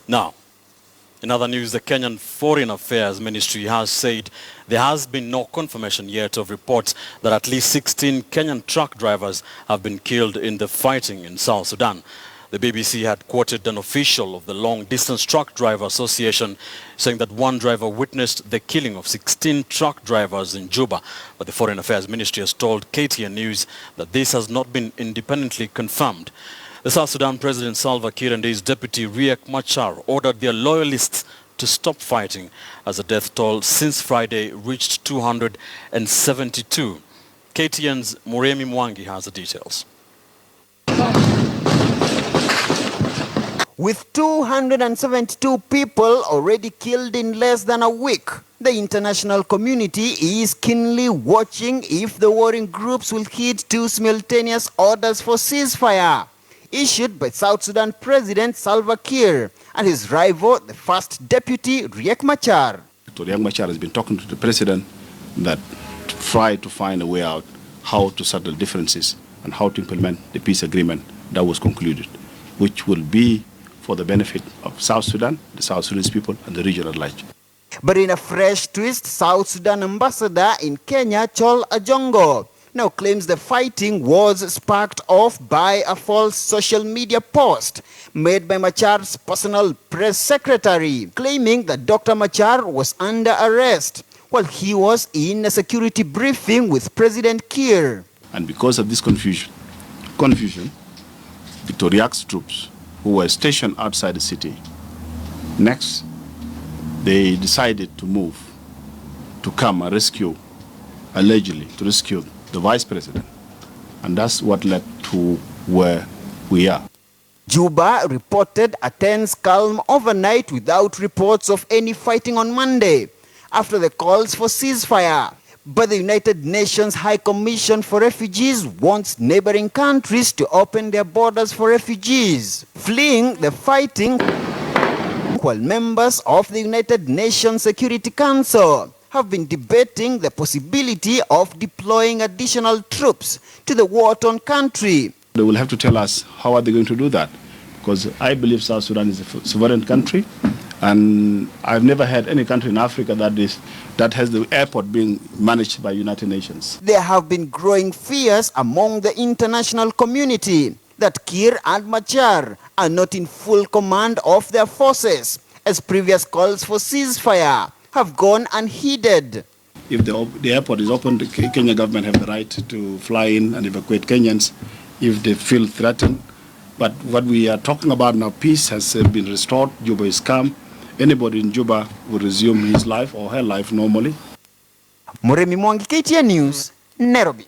Now, in other news, the Kenyan Foreign Affairs Ministry has said there has been no confirmation yet of reports that at least 16 Kenyan truck drivers have been killed in the fighting in South Sudan. The BBC had quoted an official of the Long Distance Truck Driver Association saying that one driver witnessed the killing of 16 truck drivers in Juba. But the Foreign Affairs Ministry has told KTN News that this has not been independently confirmed. The South Sudan President Salva Kiir and his deputy Riek Machar ordered their loyalists to stop fighting as the death toll since Friday reached 272. KTN's Murimi Mwangi has the details. With 272 people already killed in less than a week, the international community is keenly watching if the warring groups will heed two simultaneous orders for ceasefire, issued by South Sudan President Salva Kiir and his rival, the First Deputy Riek Machar. Riek Machar has been talking to the president that try to find a way out how to settle differences and how to implement the peace agreement that was concluded, which will be for the benefit of South Sudan, the South Sudanese people, and the region at large. But in a fresh twist, South Sudan ambassador in Kenya, Chol Ajongo, now claims the fighting was sparked off by a false social media post made by Machar's personal press secretary, claiming that Dr. Machar was under arrest while he was in a security briefing with President Kiir. And because of this confusion, Victoria's troops who were stationed outside the city, next they decided to move to come and rescue, allegedly to rescue the vice president. And that's what led to where we are. Juba reported a tense calm overnight without reports of any fighting on Monday after the calls for ceasefire. But the United Nations High Commission for Refugees wants neighboring countries to open their borders for refugees fleeing the fighting, while members of the United Nations Security Council have been debating the possibility of deploying additional troops to the war-torn country. They will have to tell us how are they going to do that, because I believe South Sudan is a sovereign country, and I've never had any country in Africa that has the airport being managed by United Nations. There have been growing fears among the international community that Kiir and Machar are not in full command of their forces, as previous calls for ceasefire have gone unheeded. If the airport is open, the Kenya government have the right to fly in and evacuate Kenyans if they feel threatened. But what we are talking about now, peace has been restored, Juba is calm. Anybody in Juba will resume his life or her life normally. Murimi Mwangi, KTN News, Nairobi.